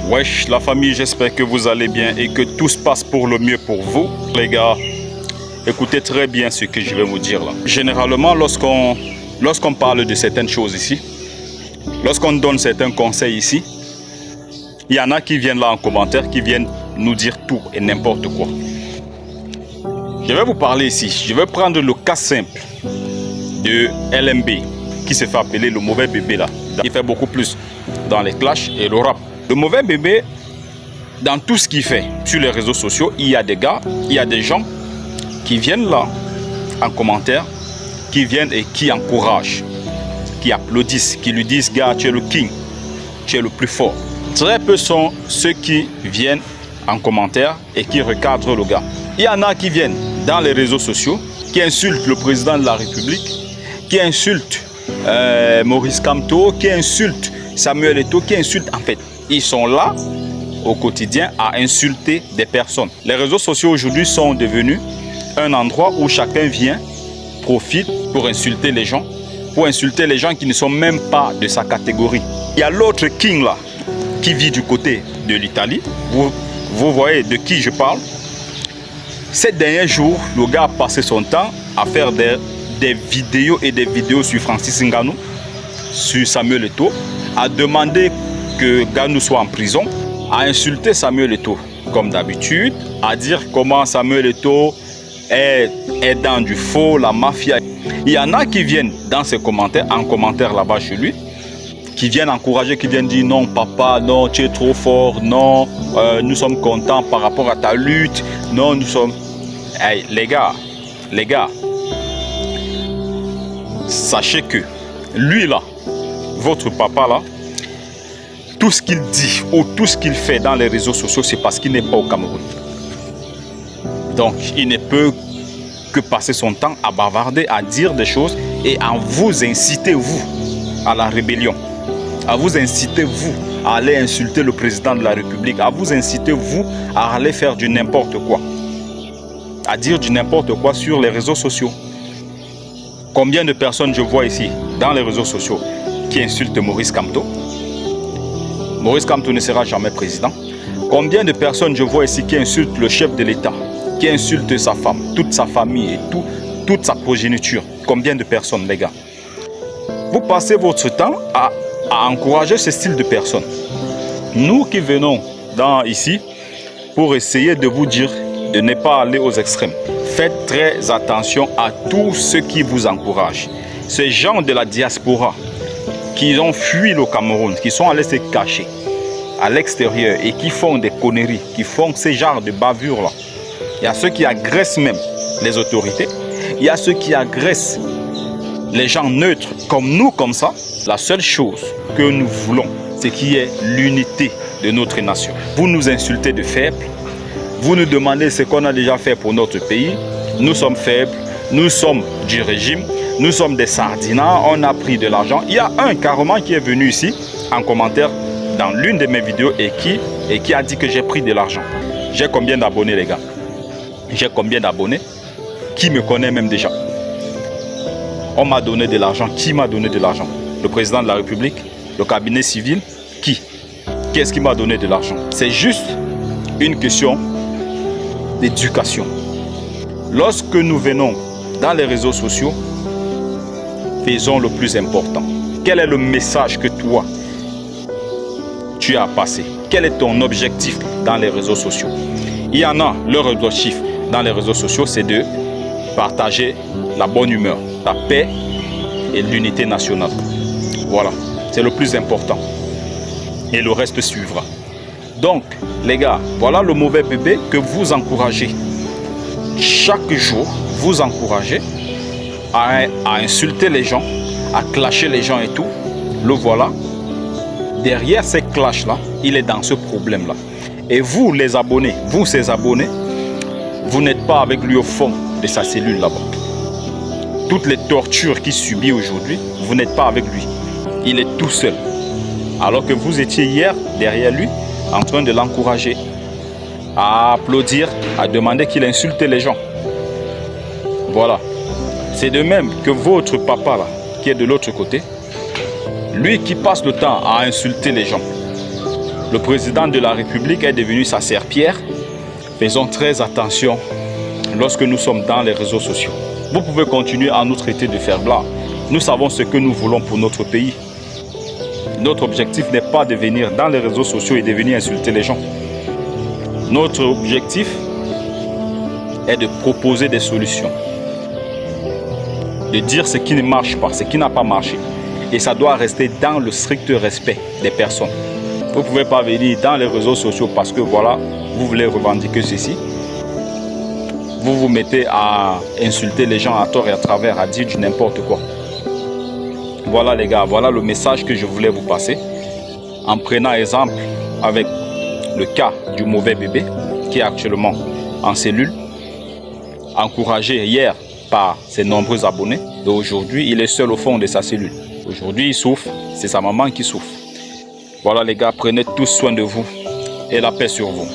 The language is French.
Wesh la famille, j'espère que vous allez bien et que tout se passe pour le mieux pour vous. Les gars, écoutez très bien ce que je vais vous dire là. Généralement, lorsqu'on parle de certaines choses ici, lorsqu'on donne certains conseils ici, il y en a qui viennent là en commentaire, qui viennent nous dire tout et n'importe quoi. Je vais vous parler ici, je vais prendre le cas simple de LMB, qui se fait appeler le mauvais bébé là. Il fait beaucoup plus dans les clashs et le rap. Le mauvais bébé, dans tout ce qu'il fait sur les réseaux sociaux, il y a des gars, il y a des gens qui viennent là en commentaire, qui viennent et qui encouragent, qui applaudissent, qui lui disent « Gars, tu es le king, tu es le plus fort ». Très peu sont ceux qui viennent en commentaire et qui recadrent le gars. Il y en a qui viennent dans les réseaux sociaux, qui insultent le président de la République, qui insultent Maurice Kamto, qui insultent Samuel Eto'o, qui insultent en fait. Ils sont là au quotidien à insulter des personnes. Les réseaux sociaux aujourd'hui sont devenus un endroit où chacun vient, profite pour insulter les gens qui ne sont même pas de sa catégorie. Il y a l'autre king là qui vit du côté de l'Italie. Vous voyez de qui je parle. Ces derniers jours, le gars a passé son temps à faire des vidéos sur Francis Ngannou, sur Samuel Eto'o, à demander que Ngannou soit en prison, à insulter Samuel Eto'o comme d'habitude, à dire comment Samuel Eto'o est dans du faux, la mafia. Il y en a qui viennent dans ses commentaires, en commentaire là-bas chez lui, qui viennent encourager, qui viennent dire non papa, non tu es trop fort, non nous sommes contents par rapport à ta lutte, non nous sommes... Hey, les gars, sachez que lui là, votre papa là, tout ce qu'il dit ou tout ce qu'il fait dans les réseaux sociaux, c'est parce qu'il n'est pas au Cameroun. Donc, il ne peut que passer son temps à bavarder, à dire des choses et à vous inciter, vous, à la rébellion. À vous inciter, vous, à aller insulter le président de la République. À vous inciter, vous, à aller faire du n'importe quoi. À dire du n'importe quoi sur les réseaux sociaux. Combien de personnes je vois ici, dans les réseaux sociaux, qui insultent Maurice Kamto? Maurice Kamto ne sera jamais président. Combien de personnes je vois ici qui insultent le chef de l'État, qui insultent sa femme, toute sa famille et toute sa progéniture? Combien de personnes, les gars? Vous passez votre temps à encourager ce style de personnes. Nous qui venons ici pour essayer de vous dire de ne pas aller aux extrêmes. Faites très attention à tous ceux qui vous encouragent. Ces gens de la diaspora qui ont fui le Cameroun, qui sont allés se cacher à l'extérieur et qui font des conneries, qui font ce genre de bavures-là. Il y a ceux qui agressent même les autorités. Il y a ceux qui agressent les gens neutres comme nous, comme ça. La seule chose que nous voulons, c'est qu'il y ait l'unité de notre nation. Vous nous insultez de faibles. Vous nous demandez ce qu'on a déjà fait pour notre pays. Nous sommes faibles. Nous sommes du régime. Nous sommes des sardinats, on a pris de l'argent. Il y a un carrément qui est venu ici en commentaire dans l'une de mes vidéos et qui a dit que j'ai pris de l'argent. J'ai combien d'abonnés les gars? J'ai combien d'abonnés? Qui me connaît même déjà? On m'a donné de l'argent. Qui m'a donné de l'argent? Le président de la République? Le cabinet civil? Qui? Qu'est-ce qui m'a donné de l'argent? C'est juste une question d'éducation. Lorsque nous venons dans les réseaux sociaux, faisons le plus important. Quel est le message que toi, tu as passé? Quel est ton objectif dans les réseaux sociaux? Il y en a, leur objectif dans les réseaux sociaux, c'est de partager la bonne humeur, la paix et l'unité nationale. Voilà, c'est le plus important. Et le reste suivra. Donc, les gars, voilà le mauvais bébé que vous encouragez. Chaque jour, vous encouragez à insulter les gens, à clasher les gens et tout. Le voilà. Derrière ces clashs-là, il est dans ce problème-là. Et vous, les abonnés, vous, ces abonnés, vous n'êtes pas avec lui au fond de sa cellule là-bas. Toutes les tortures qu'il subit aujourd'hui, vous n'êtes pas avec lui. Il est tout seul. Alors que vous étiez hier derrière lui, en train de l'encourager, à applaudir, à demander qu'il insulte les gens. Voilà. C'est de même que votre papa là, qui est de l'autre côté, lui qui passe le temps à insulter les gens, Le président de la République est devenu sa serpillière. Faisons très attention lorsque nous sommes dans les réseaux sociaux. Vous pouvez continuer à nous traiter de fer-blanc. Nous savons ce que nous voulons pour notre pays. Notre objectif n'est pas de venir dans les réseaux sociaux et de venir insulter les gens. Notre objectif est de proposer des solutions. De dire ce qui ne marche pas, ce qui n'a pas marché. Et ça doit rester dans le strict respect des personnes. Vous ne pouvez pas venir dans les réseaux sociaux parce que voilà, vous voulez revendiquer ceci. Vous vous mettez à insulter les gens à tort et à travers, à dire du n'importe quoi. Voilà les gars, voilà le message que je voulais vous passer. En prenant exemple avec le cas du mauvais bébé qui est actuellement en cellule. Encouragé hier par ses nombreux abonnés. Et aujourd'hui, il est seul au fond de sa cellule. Aujourd'hui, il souffre. C'est sa maman qui souffre. Voilà les gars, prenez tous soin de vous et la paix sur vous.